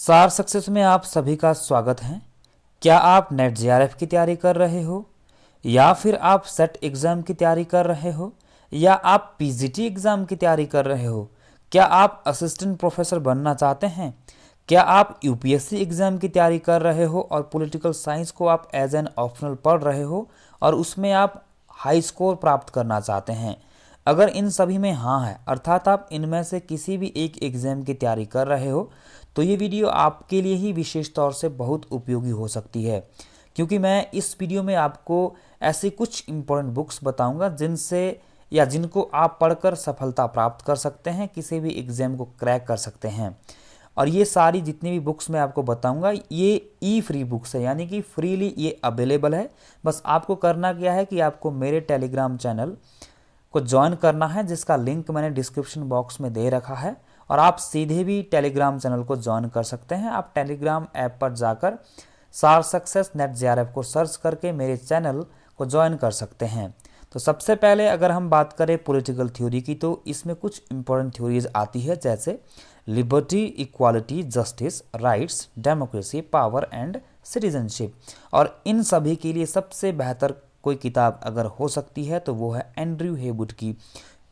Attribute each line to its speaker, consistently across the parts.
Speaker 1: सार सक्सेस में आप सभी का स्वागत है। क्या आप नेट जेआरएफ की तैयारी कर रहे हो, या फिर आप सेट एग्ज़ाम की तैयारी कर रहे हो, या आप पीजीटी एग्ज़ाम की तैयारी कर रहे हो? क्या आप असिस्टेंट प्रोफेसर बनना चाहते हैं? क्या आप यूपीएससी एग्ज़ाम की तैयारी कर रहे हो और पॉलिटिकल साइंस को आप एज एन ऑप्शनल पढ़ रहे हो और उसमें आप हाई स्कोर प्राप्त करना चाहते हैं? अगर इन सभी में हाँ है, अर्थात आप इनमें से किसी भी एक एग्ज़ाम की तैयारी कर रहे हो, तो ये वीडियो आपके लिए ही विशेष तौर से बहुत उपयोगी हो सकती है, क्योंकि मैं इस वीडियो में आपको ऐसी कुछ इम्पोर्टेंट बुक्स बताऊंगा जिनसे या जिनको आप पढ़कर सफलता प्राप्त कर सकते हैं, किसी भी एग्ज़ाम को क्रैक कर सकते हैं। और ये सारी जितनी भी बुक्स मैं आपको बताऊंगा ये ई फ्री बुक्स है, यानी कि फ्रीली ये अवेलेबल है। बस आपको करना क्या है कि आपको मेरे टेलीग्राम चैनल को ज्वाइन करना है, जिसका लिंक मैंने डिस्क्रिप्शन बॉक्स में दे रखा है, और आप सीधे भी टेलीग्राम चैनल को ज्वाइन कर सकते हैं। आप टेलीग्राम ऐप पर जाकर सार सक्सेस नेट जेआरएफ को सर्च करके मेरे चैनल को ज्वाइन कर सकते हैं। तो सबसे पहले अगर हम बात करें पॉलिटिकल थ्योरी की, तो इसमें कुछ इंपॉर्टेंट थ्योरीज आती है, जैसे liberty, equality, justice, rights, democracy, power and citizenship. और इन सभी के लिए सबसे बेहतर कोई किताब अगर हो सकती है तो वो है एंड्रयू हेवुड की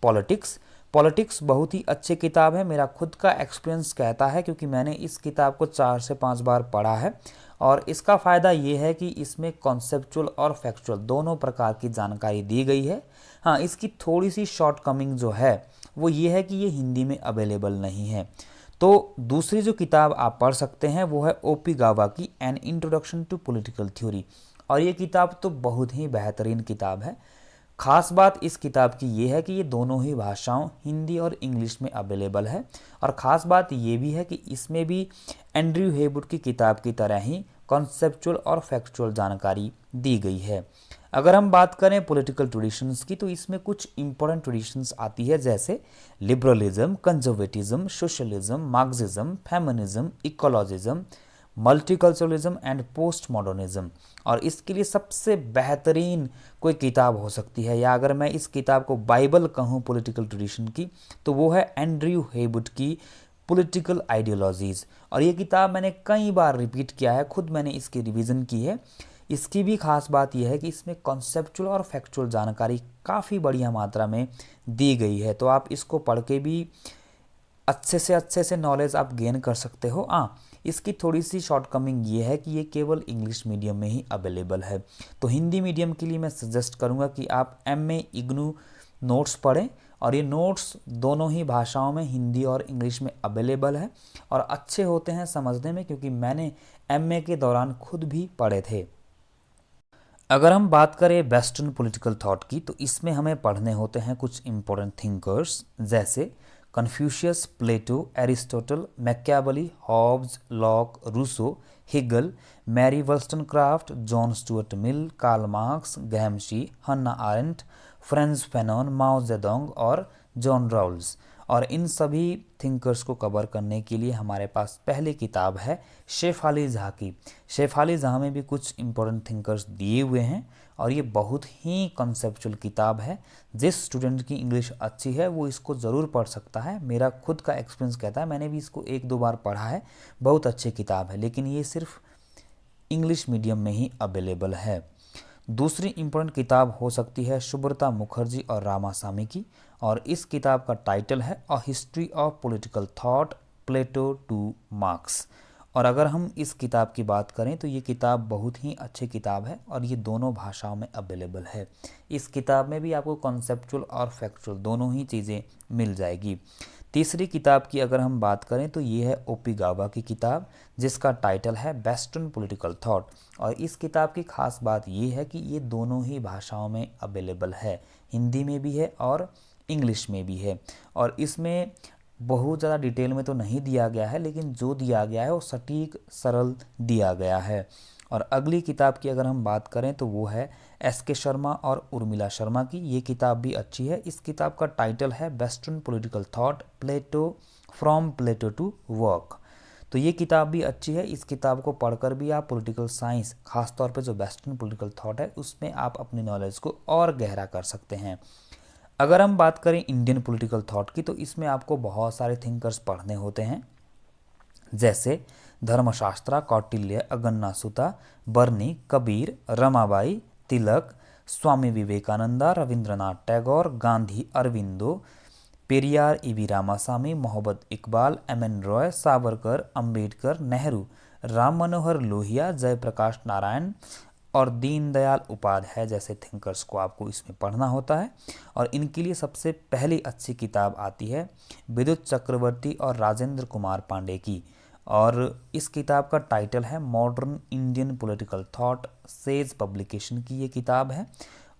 Speaker 1: पॉलिटिक्स। पॉलिटिक्स बहुत ही अच्छी किताब है, मेरा खुद का एक्सपीरियंस कहता है, क्योंकि मैंने इस किताब को 4 से 5 बार पढ़ा है। और इसका फ़ायदा ये है कि इसमें कॉन्सेप्चुअल और फैक्चुअल दोनों प्रकार की जानकारी दी गई है। हाँ, इसकी थोड़ी सी शॉर्ट कमिंग जो है वो ये है कि ये हिंदी में अवेलेबल नहीं है। तो दूसरी जो किताब आप पढ़ सकते हैं वो है ओपी गावा की an introduction to political theory. और ये किताब तो बहुत ही बेहतरीन किताब है। खास बात इस किताब की ये है कि ये दोनों ही भाषाओं हिंदी और इंग्लिश में अवेलेबल है। और ख़ास बात ये भी है कि इसमें भी एंड्रयू हेवुड की किताब की तरह ही कॉन्सेप्चुअल और फैक्चुअल जानकारी दी गई है। अगर हम बात करें पॉलिटिकल ट्रेडिशंस की, तो इसमें कुछ इंपॉर्टेंट ट्रेडिशंस आती है, जैसे liberalism, conservatism, socialism, Marxism, feminism, ecologism, multiculturalism and post modernism. और इसके लिए सबसे बेहतरीन कोई किताब हो सकती है, या अगर मैं इस किताब को बाइबल कहूँ पॉलिटिकल ट्रेडिशन की, तो वो है एंड्रयू हेवुड की पॉलिटिकल आइडियोलॉजीज़। और ये किताब मैंने कई बार रिपीट किया है, खुद मैंने इसकी रिवीजन की है। इसकी भी खास बात यह है कि इसमें कॉन्सेप्चुअल और फैक्चुअल जानकारी काफ़ी बढ़िया मात्रा में दी गई है, तो आप इसको पढ़ के भी अच्छे से नॉलेज आप गेन कर सकते हो। इसकी थोड़ी सी शॉर्टकमिंग ये है कि ये केवल इंग्लिश मीडियम में ही अवेलेबल है। तो हिंदी मीडियम के लिए मैं सजेस्ट करूँगा कि आप एमए इग्नू नोट्स पढ़ें, और ये नोट्स दोनों ही भाषाओं में हिंदी और इंग्लिश में अवेलेबल है और अच्छे होते हैं समझने में, क्योंकि मैंने एमए के दौरान खुद भी पढ़े थे। अगर हम बात करें वेस्टर्न पॉलिटिकल थॉट की, तो इसमें हमें पढ़ने होते हैं कुछ इंपॉर्टेंट थिंकर्स, जैसे Confucius, Plato, Aristotle, Machiavelli, Hobbes, Locke, Rousseau, Hegel, Mary Wollstonecraft, John Stuart Mill, Karl Marx, Gramsci, Hannah Arendt, Frantz Fanon, Mao Zedong और जॉन राउल्स। और इन सभी थिंकर्स को कवर करने के लिए हमारे पास पहली किताब है शेफाली जहाँ की। शेफाली जहाँ में भी कुछ इंपॉर्टेंट थिंकर्स दिए हुए हैं, और ये बहुत ही कॉन्सेप्चुअल किताब है। जिस स्टूडेंट की इंग्लिश अच्छी है वो इसको ज़रूर पढ़ सकता है। मेरा खुद का एक्सपीरियंस कहता है, मैंने भी इसको 1-2 बार पढ़ा है। बहुत अच्छी किताब है, लेकिन ये सिर्फ इंग्लिश मीडियम में ही अवेलेबल है। दूसरी इम्पोर्टेंट किताब हो सकती है सुब्रता मुखर्जी और रामासामी की, और इस किताब का टाइटल है a history of political thought, Plato to Marx. और अगर हम इस किताब की बात करें तो ये किताब बहुत ही अच्छी किताब है, और ये दोनों भाषाओं में अवेलेबल है। इस किताब में भी आपको कॉन्सेप्चुअल और फैक्चुअल दोनों ही चीज़ें मिल जाएगी। तीसरी किताब की अगर हम बात करें तो ये है ओपी गावा की किताब, जिसका टाइटल है वेस्टर्न पॉलिटिकल थॉट। और इस किताब की खास बात ये है कि ये दोनों ही भाषाओं में अवेलेबल है, हिंदी में भी है और इंग्लिश में भी है। और इसमें बहुत ज़्यादा डिटेल में तो नहीं दिया गया है, लेकिन जो दिया गया है वो सटीक सरल दिया गया है। और अगली किताब की अगर हम बात करें तो वो है एस.के. शर्मा और उर्मिला शर्मा की। ये किताब भी अच्छी है। इस किताब का टाइटल है western political thought, Plato from Plato to work. तो ये किताब भी अच्छी है। इस किताब को पढ़कर भी आप पॉलिटिकल साइंस, खासतौर पे जो वेस्टर्न पॉलिटिकल थॉट है उसमें आप अपनी नॉलेज को और गहरा कर सकते हैं। अगर हम बात करें इंडियन पॉलिटिकल थॉट की, तो इसमें आपको बहुत सारे थिंकर्स पढ़ने होते हैं, जैसे धर्मशास्त्रा, कौटिल्य, अगन्ना सुता, बर्नी, कबीर, रमाबाई, तिलक, स्वामी विवेकानंदा, रविंद्रनाथ टैगोर, गांधी, अरविंदो, पेरियार, ईवी रामासामी, मोहम्मद इकबाल, एम.एन. रॉय, सावरकर, अंबेडकर, नेहरू, राम मनोहर लोहिया, जयप्रकाश नारायण और दीनदयाल उपाध्याय जैसे थिंकर्स को आपको इसमें पढ़ना होता है। और इनके लिए सबसे पहली अच्छी किताब आती है विद्युत चक्रवर्ती और राजेंद्र कुमार पांडे की, और इस किताब का टाइटल है modern Indian political thought, says publication की ये किताब है।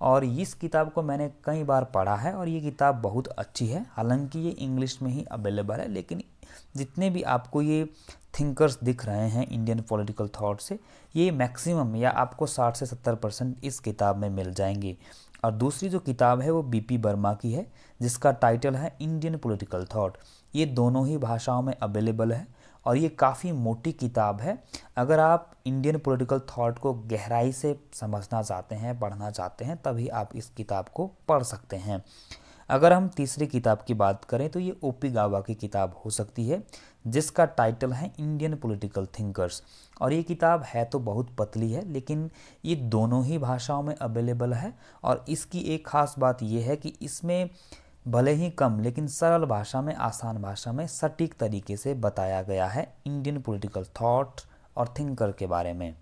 Speaker 1: और इस किताब को मैंने कई बार पढ़ा है और ये किताब बहुत अच्छी है। हालांकि ये इंग्लिश में ही अवेलेबल है, लेकिन जितने भी आपको ये थिंकर्स दिख रहे हैं इंडियन पॉलिटिकल थॉट से, ये मैक्सिमम या आपको 60 से 70% इस किताब में मिल जाएंगे। और दूसरी जो किताब है वो बीपी वर्मा की है, जिसका टाइटल है इंडियन पॉलिटिकल थॉट। ये दोनों ही भाषाओं में अवेलेबल है और ये काफ़ी मोटी किताब है। अगर आप इंडियन पॉलिटिकल थॉट को गहराई से समझना चाहते हैं, पढ़ना चाहते हैं, तभी आप इस किताब को पढ़ सकते हैं। अगर हम तीसरी किताब की बात करें तो ये ओपी गावा की किताब हो सकती है, जिसका टाइटल है इंडियन पॉलिटिकल थिंकर्स। और ये किताब है तो बहुत पतली है, लेकिन ये दोनों ही भाषाओं में अवेलेबल है। और इसकी एक खास बात ये है कि इसमें भले ही कम लेकिन सरल भाषा में, आसान भाषा में सटीक तरीके से बताया गया है इंडियन पॉलिटिकल थॉट और थिंकर के बारे में।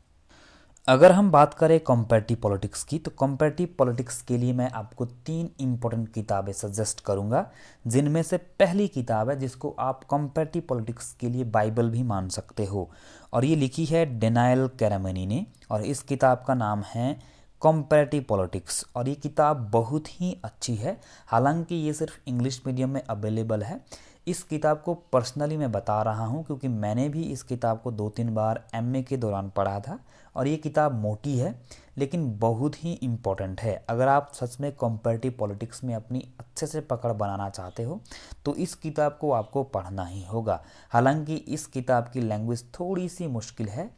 Speaker 1: अगर हम बात करें कंपैरेटिव पॉलिटिक्स की, तो कंपैरेटिव पॉलिटिक्स के लिए मैं आपको 3 इम्पोर्टेंट किताबें सजेस्ट करूंगा, जिनमें से पहली किताब है जिसको आप कंपैरेटिव पॉलिटिक्स के लिए बाइबल भी मान सकते हो, और ये लिखी है डेनियल कैरामनी ने, और इस किताब का नाम है कंपैरेटिव पॉलिटिक्स। और ये किताब बहुत ही अच्छी है। हालांकि ये सिर्फ इंग्लिश मीडियम में अवेलेबल है। इस किताब को पर्सनली मैं बता रहा हूँ क्योंकि मैंने भी इस किताब को 2-3 बार एमए के दौरान पढ़ा था। और ये किताब मोटी है लेकिन बहुत ही इम्पोर्टेंट है। अगर आप सच में कंपैरेटिव पॉलिटिक्स में अपनी अच्छे से पकड़ बनाना चाहते हो तो इस किताब को आपको पढ़ना ही होगा। हालांकि इस किताब की लैंग्वेज थोड़ी सी मुश्किल है,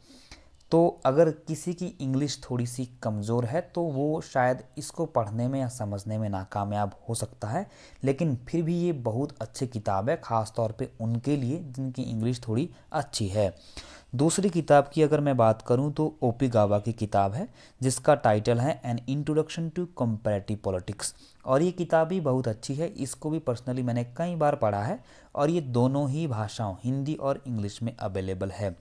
Speaker 1: तो अगर किसी की इंग्लिश थोड़ी सी कमज़ोर है तो वो शायद इसको पढ़ने में या समझने में नाकामयाब हो सकता है, लेकिन फिर भी ये बहुत अच्छी किताब है, ख़ास तौर पे उनके लिए जिनकी इंग्लिश थोड़ी अच्छी है। दूसरी किताब की अगर मैं बात करूं तो ओपी गावा की किताब है, जिसका टाइटल है an introduction to comparative politics. और ये किताब भी बहुत अच्छी है, इसको भी पर्सनली मैंने कई बार पढ़ा है और ये दोनों ही भाषाओं हिंदी और इंग्लिश में अवेलेबल है।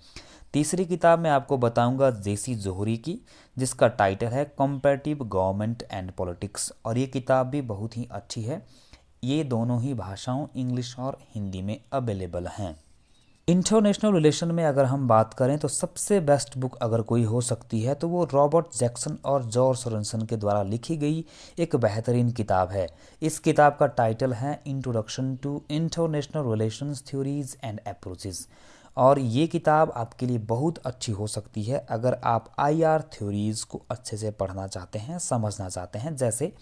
Speaker 1: तीसरी किताब मैं आपको बताऊंगा जेसी जोहरी की, जिसका टाइटल है कंपैरेटिव गवर्नमेंट एंड पॉलिटिक्स। और ये किताब भी बहुत ही अच्छी है। ये दोनों ही भाषाओं इंग्लिश और हिंदी में अवेलेबल हैं। इंटरनेशनल रिलेशन में अगर हम बात करें तो सबसे बेस्ट बुक अगर कोई हो सकती है तो वो रॉबर्ट जैक्सन और जॉर्ज सोरेनसन के द्वारा लिखी गई एक बेहतरीन किताब है। इस किताब का टाइटल है introduction to international relations theories and approaches. और ये किताब आपके लिए बहुत अच्छी हो सकती है अगर आप आईआर थ्योरीज को अच्छे से पढ़ना चाहते हैं, समझना चाहते हैं, जैसे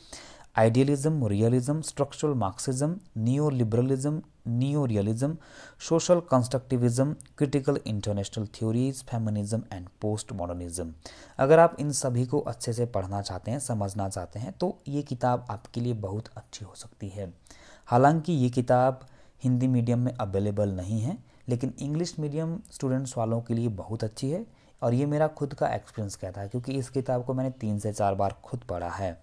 Speaker 1: idealism, realism, structural Marxism, neo liberalism, neo realism, social constructivism, critical international theories, feminism and post modernism. अगर आप इन सभी को अच्छे से पढ़ना चाहते हैं, समझना चाहते हैं, तो ये किताब आपके लिए बहुत अच्छी हो सकती है। हालांकि ये किताब हिंदी मीडियम में अवेलेबल नहीं है, लेकिन इंग्लिश मीडियम स्टूडेंट्स वालों के लिए बहुत अच्छी है। और ये मेरा खुद का एक्सपीरियंस कहता है, क्योंकि इस किताब को मैंने 3 से 4 बार खुद पढ़ा है।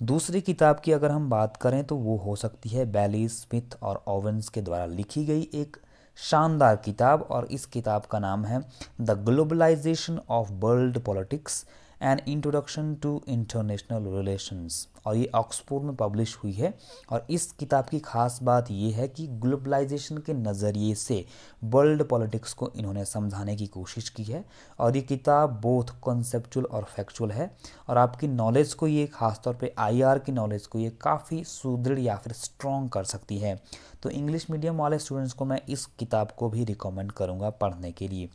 Speaker 1: दूसरी किताब की अगर हम बात करें तो वो हो सकती है बैली, स्मिथ और ओवेंस के द्वारा लिखी गई एक शानदार किताब, और इस किताब का नाम है the globalisation of world politics an introduction to international relations. और ये ऑक्सफोर्ड में पब्लिश हुई है। और इस किताब की खास बात ये है कि ग्लोबलाइजेशन के नज़रिए से वर्ल्ड पॉलिटिक्स को इन्होंने समझाने की कोशिश की है। और ये किताब बोथ कॉन्सेप्चुअल और फैक्चुअल है, और आपकी नॉलेज को ये खासतौर पे आईआर की नॉलेज को ये काफ़ी सुदृढ़ या फिर स्ट्रॉन्ग कर सकती है। तो इंग्लिश मीडियम वाले स्टूडेंट्स को मैं इस किताब को भी रिकमेंड करूँगा पढ़ने के लिए।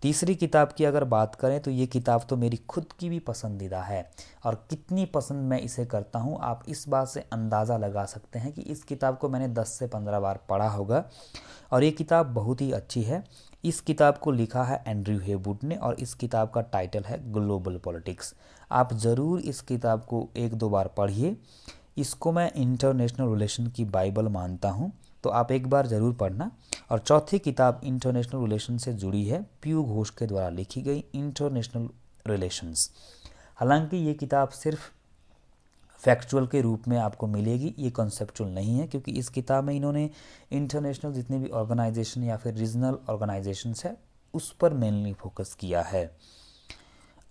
Speaker 1: तीसरी किताब की अगर बात करें तो ये किताब तो मेरी खुद की भी पसंदीदा है, और कितनी पसंद मैं इसे करता हूँ आप इस बात से अंदाज़ा लगा सकते हैं कि इस किताब को मैंने 10 से 15 बार पढ़ा होगा। और ये किताब बहुत ही अच्छी है। इस किताब को लिखा है एंड्रयू हेवुड ने, और इस किताब का टाइटल है ग्लोबल पॉलिटिक्स। आप ज़रूर इस किताब को 1-2 बार पढ़िए। इसको मैं इंटरनेशनल रिलेशन की बाइबल मानता हूँ, तो आप एक बार ज़रूर पढ़ना। और चौथी किताब इंटरनेशनल रिलेशन से जुड़ी है, पीयू घोष के द्वारा लिखी गई इंटरनेशनल रिलेशंस। हालांकि ये किताब सिर्फ फैक्चुअल के रूप में आपको मिलेगी, ये कॉन्सेप्चुअल नहीं है, क्योंकि इस किताब में इन्होंने इंटरनेशनल जितने भी ऑर्गेनाइजेशन या फिर रीजनल ऑर्गेनाइजेशंस है उस पर मेनली फोकस किया है।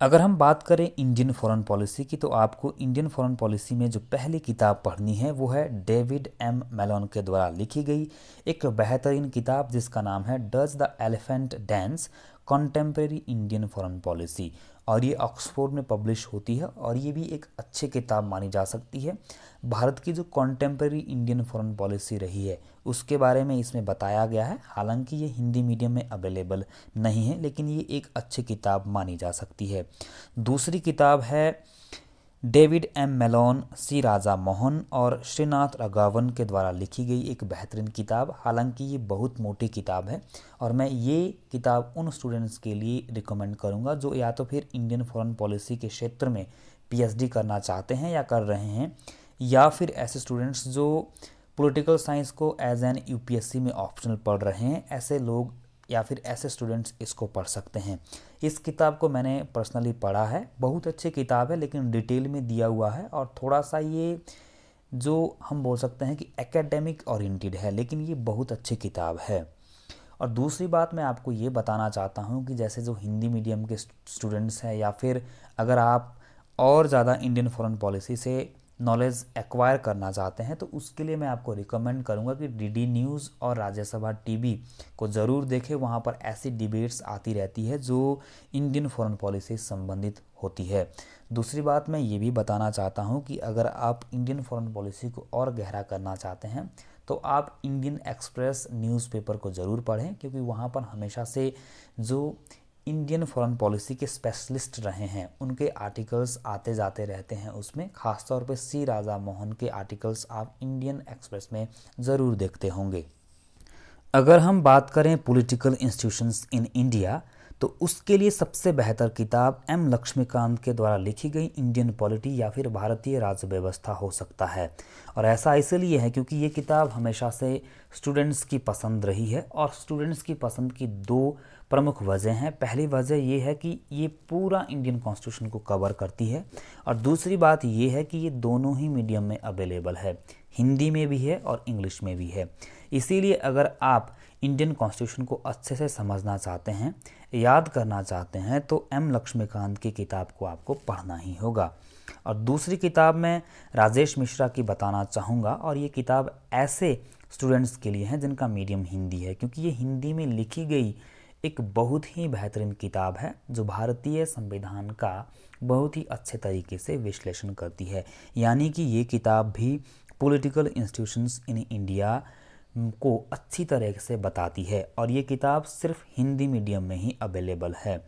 Speaker 1: अगर हम बात करें इंडियन फॉरेन पॉलिसी की, तो आपको इंडियन फॉरेन पॉलिसी में जो पहली किताब पढ़नी है वो है डेविड एम मेलोन के द्वारा लिखी गई एक बेहतरीन किताब जिसका नाम है does the elephant dance contemporary Indian foreign policy, और ये ऑक्सफोर्ड में पब्लिश होती है और ये भी एक अच्छी किताब मानी जा सकती है। भारत की जो कॉन्टेम्प्रेरी इंडियन फॉरेन पॉलिसी रही है उसके बारे में इसमें बताया गया है। हालांकि ये हिंदी मीडियम में अवेलेबल नहीं है, लेकिन ये एक अच्छी किताब मानी जा सकती है। दूसरी किताब है डेविड एम मेलोन, सी राजा मोहन और श्रीनाथ राघवन के द्वारा लिखी गई एक बेहतरीन किताब। हालांकि ये बहुत मोटी किताब है और मैं ये किताब उन स्टूडेंट्स के लिए रिकमेंड करूँगा जो या तो फिर इंडियन फॉरेन पॉलिसी के क्षेत्र में पीएचडी करना चाहते हैं या कर रहे हैं, या फिर ऐसे स्टूडेंट्स जो पॉलिटिकल साइंस को एज एन यूपीएससी में ऑप्शनल पढ़ रहे हैं, ऐसे लोग या फिर ऐसे स्टूडेंट्स इसको पढ़ सकते हैं। इस किताब को मैंने पर्सनली पढ़ा है, बहुत अच्छी किताब है, लेकिन डिटेल में दिया हुआ है और थोड़ा सा ये जो हम बोल सकते हैं कि एकेडमिक ओरिएंटेड है, लेकिन ये बहुत अच्छी किताब है। और दूसरी बात मैं आपको ये बताना चाहता हूँ कि जैसे जो हिंदी मीडियम के स्टूडेंट्स हैं या फिर अगर आप और ज़्यादा इंडियन फॉरेन पॉलिसी से नॉलेज एक्वायर करना चाहते हैं तो उसके लिए मैं आपको रिकमेंड करूंगा कि डीडी न्यूज़ और राज्यसभा टीवी को ज़रूर देखें। वहां पर ऐसी डिबेट्स आती रहती है जो इंडियन फॉरेन पॉलिसी से संबंधित होती है। दूसरी बात मैं ये भी बताना चाहता हूं कि अगर आप इंडियन फॉरेन पॉलिसी को और गहरा करना चाहते हैं तो आप इंडियन एक्सप्रेस न्यूज़पेपर को ज़रूर पढ़ें, क्योंकि वहाँ पर हमेशा से जो इंडियन फॉरेन पॉलिसी के स्पेशलिस्ट रहे हैं उनके आर्टिकल्स आते जाते रहते हैं। उसमें खासतौर पे सी राजा मोहन के आर्टिकल्स आप इंडियन एक्सप्रेस में ज़रूर देखते होंगे। अगर हम बात करें पॉलिटिकल इंस्टीट्यूशंस इन इंडिया, तो उसके लिए सबसे बेहतर किताब एम लक्ष्मीकांत के द्वारा लिखी गई इंडियन पॉलिटी या फिर भारतीय राज्य व्यवस्था हो सकता है। और ऐसा इसलिए है क्योंकि ये किताब हमेशा से स्टूडेंट्स की पसंद रही है, और स्टूडेंट्स की पसंद की दो प्रमुख वजह हैं। पहली वजह ये है कि ये पूरा इंडियन कॉन्स्टिट्यूशन को कवर करती है, और दूसरी बात ये है कि ये दोनों ही मीडियम में अवेलेबल है, हिंदी में भी है और इंग्लिश में भी है। इसीलिए अगर आप इंडियन कॉन्स्टिट्यूशन को अच्छे से समझना चाहते हैं, याद करना चाहते हैं, तो एम लक्ष्मीकांत की किताब को आपको पढ़ना ही होगा। और दूसरी किताब मैं राजेश मिश्रा की बताना चाहूँगा, और ये किताब ऐसे स्टूडेंट्स के लिए है जिनका मीडियम हिंदी है, क्योंकि ये हिंदी में लिखी गई एक बहुत ही बेहतरीन किताब है जो भारतीय संविधान का बहुत ही अच्छे तरीके से विश्लेषण करती है। यानी कि ये किताब भी पॉलिटिकल इंस्टीट्यूशंस इन इंडिया को अच्छी तरह से बताती है, और ये किताब सिर्फ हिंदी मीडियम में ही अवेलेबल है।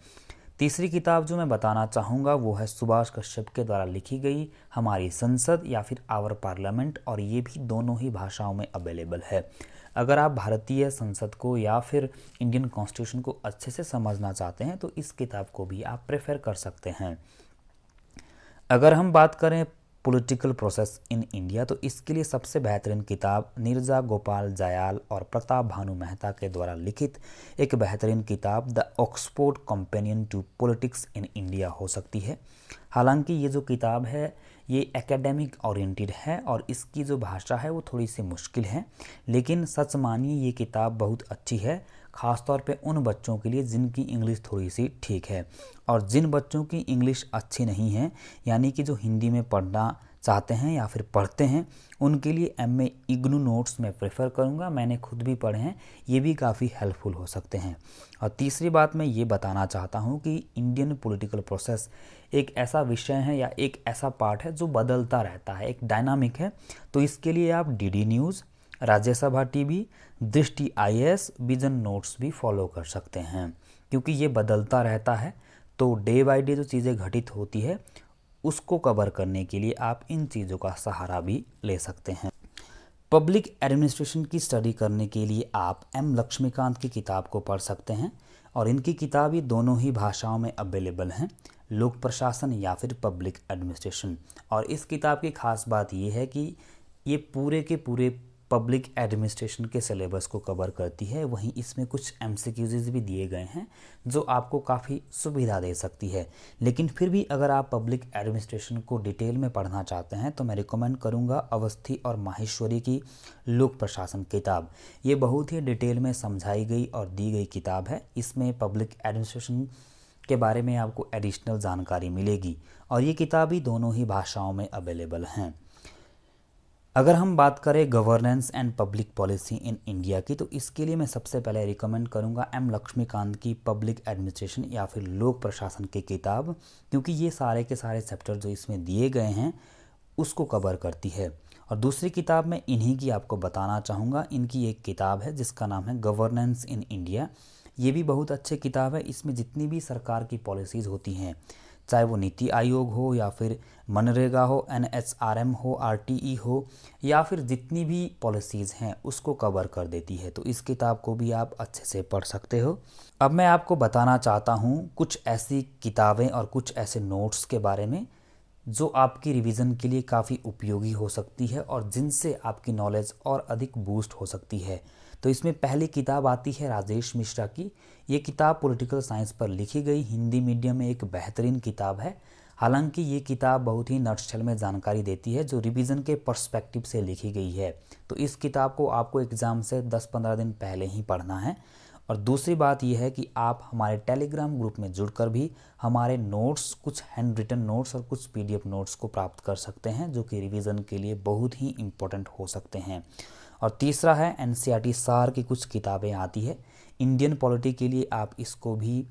Speaker 1: तीसरी किताब जो मैं बताना चाहूँगा वो है सुभाष कश्यप के द्वारा लिखी गई हमारी संसद या फिर आवर पार्लियामेंट, और ये भी दोनों ही भाषाओं में अवेलेबल है। अगर आप भारतीय संसद को या फिर इंडियन कॉन्स्टिट्यूशन को अच्छे से समझना चाहते हैं तो इस किताब को भी आप प्रेफर कर सकते हैं। अगर हम बात करें पॉलिटिकल प्रोसेस इन इंडिया, तो इसके लिए सबसे बेहतरीन किताब नीरजा गोपाल जायाल और प्रताप भानु मेहता के द्वारा लिखित एक बेहतरीन किताब the Oxford companion to politics in India हो सकती है। हालांकि ये जो किताब है ये एकेडमिक ओरिएंटेड है और इसकी जो भाषा है वो थोड़ी सी मुश्किल है, लेकिन सच मानिए ये किताब बहुत अच्छी है, ख़ासतौर पे उन बच्चों के लिए जिनकी इंग्लिश थोड़ी सी ठीक है। और जिन बच्चों की इंग्लिश अच्छी नहीं है, यानी कि जो हिंदी में पढ़ना चाहते हैं या फिर पढ़ते हैं, उनके लिए एमए इग्नू नोट्स मैं प्रेफर करूंगा। मैंने खुद भी पढ़े हैं, ये भी काफ़ी हेल्पफुल हो सकते हैं। और तीसरी बात मैं ये बताना चाहता हूँ कि इंडियन पॉलिटिकल प्रोसेस एक ऐसा विषय है या एक ऐसा पार्ट है जो बदलता रहता है, एक डायनामिक है। तो इसके लिए आप डीडी न्यूज़, राज्यसभा टीवी, दृष्टि आईएएस, विजन नोट्स भी फॉलो कर सकते हैं, क्योंकि ये बदलता रहता है। तो डे बाय डे जो चीज़ें घटित होती है उसको कवर करने के लिए आप इन चीज़ों का सहारा भी ले सकते हैं। पब्लिक एडमिनिस्ट्रेशन की स्टडी करने के लिए आप एम लक्ष्मीकांत की किताब को पढ़ सकते हैं, और इनकी किताबें दोनों ही भाषाओं में अवेलेबल हैं, लोक प्रशासन या फिर पब्लिक एडमिनिस्ट्रेशन। और इस किताब की खास बात ये है कि ये पूरे के पूरे पब्लिक एडमिनिस्ट्रेशन के सिलेबस को कवर करती है, वहीं इसमें कुछ एमसीक्यूज भी दिए गए हैं जो आपको काफ़ी सुविधा दे सकती है। लेकिन फिर भी अगर आप पब्लिक एडमिनिस्ट्रेशन को डिटेल में पढ़ना चाहते हैं तो मैं रिकमेंड करूंगा अवस्थी और माहेश्वरी की लोक प्रशासन किताब। ये बहुत ही डिटेल में समझाई गई और दी गई किताब है। इसमें पब्लिक एडमिनिस्ट्रेशन के बारे में आपको एडिशनल जानकारी मिलेगी और ये किताबें दोनों ही भाषाओं में अवेलेबल हैं। अगर हम बात करें governance and public policy in India की, तो इसके लिए मैं सबसे पहले रिकमेंड करूंगा एम लक्ष्मीकांत की पब्लिक एडमिनिस्ट्रेशन या फिर लोक प्रशासन की किताब, क्योंकि ये सारे के सारे चैप्टर जो इसमें दिए गए हैं उसको कवर करती है। और दूसरी किताब मैं इन्हीं की आपको बताना चाहूँगा। इनकी एक किताब है जिसका नाम है गवर्नेंस इन इंडिया। ये भी बहुत अच्छी किताब है। इसमें जितनी भी सरकार की पॉलिसीज़ होती हैं, चाहे वो नीति आयोग हो या फिर मनरेगा हो, NHRM हो, RTE हो, या फिर जितनी भी पॉलिसीज़ हैं उसको कवर कर देती है। तो इस किताब को भी आप अच्छे से पढ़ सकते हो। अब मैं आपको बताना चाहता हूँ कुछ ऐसी किताबें और कुछ ऐसे नोट्स के बारे में जो आपकी रिवीजन के लिए काफ़ी उपयोगी हो सकती है और जिनसे आपकी नॉलेज और अधिक बूस्ट हो सकती है। तो इसमें पहली किताब आती है राजेश मिश्रा की। ये किताब पॉलिटिकल साइंस पर लिखी गई हिंदी मीडियम में एक बेहतरीन किताब है। हालांकि ये किताब बहुत ही नटशेल में जानकारी देती है जो रिवीजन के पर्सपेक्टिव से लिखी गई है। तो इस किताब को आपको एग्ज़ाम से 10-15 दिन पहले ही पढ़ना है। और दूसरी बात यह है कि आप हमारे टेलीग्राम ग्रुप में जुड़कर भी हमारे नोट्स, कुछ हैंड रिटन नोट्स और कुछ PDF नोट्स को प्राप्त कर सकते हैं जो कि रिवीजन के लिए बहुत ही इम्पोर्टेंट हो सकते हैं। और तीसरा है NCERT सार की कुछ किताबें आती है इंडियन पॉलिटी के लिए, आप इसको भी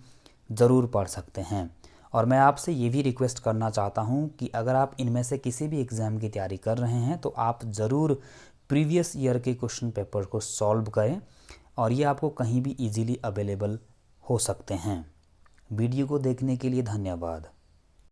Speaker 1: ज़रूर पढ़ सकते हैं। और मैं आपसे ये भी रिक्वेस्ट करना चाहता हूँ कि अगर आप इनमें से किसी भी एग्ज़ाम की तैयारी कर रहे हैं तो आप ज़रूर प्रीवियस ईयर के क्वेश्चन पेपर को सॉल्व करें और ये आपको कहीं भी इजीली अवेलेबल हो सकते हैं। वीडियो को देखने के लिए धन्यवाद।